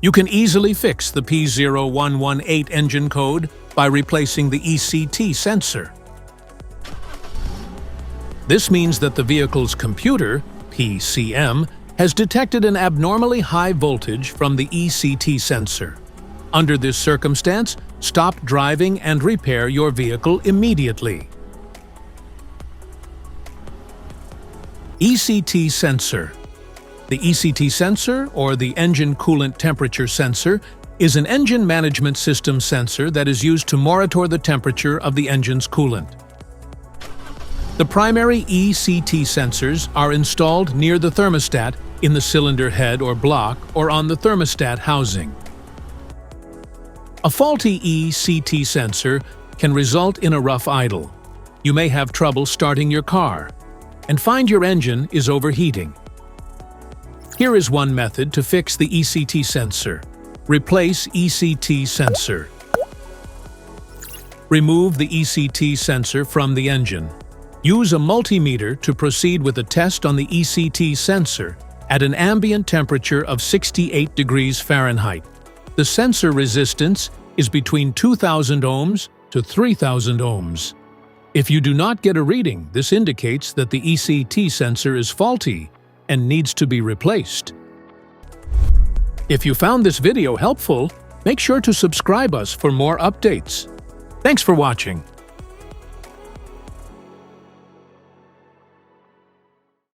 You can easily fix the P0118 engine code by replacing the ECT sensor. This means that the vehicle's computer, PCM, has detected an abnormally high voltage from the ECT sensor. Under this circumstance, stop driving and repair your vehicle immediately. ECT sensor. The ECT sensor, or the Engine Coolant Temperature sensor, is an engine management system sensor that is used to monitor the temperature of the engine's coolant. The primary ECT sensors are installed near the thermostat, in the cylinder head or block, or on the thermostat housing. A faulty ECT sensor can result in a rough idle. You may have trouble starting your car and find your engine is overheating. Here is one method to fix the ECT sensor. Replace ECT sensor. Remove the ECT sensor from the engine. Use a multimeter to proceed with a test on the ECT sensor at an ambient temperature of 68 degrees Fahrenheit. The sensor resistance is between 2,000 ohms to 3,000 ohms. If you do not get a reading, this indicates that the ECT sensor is faulty and needs to be replaced. If you found this video helpful, make sure to subscribe us for more updates. Thanks for watching.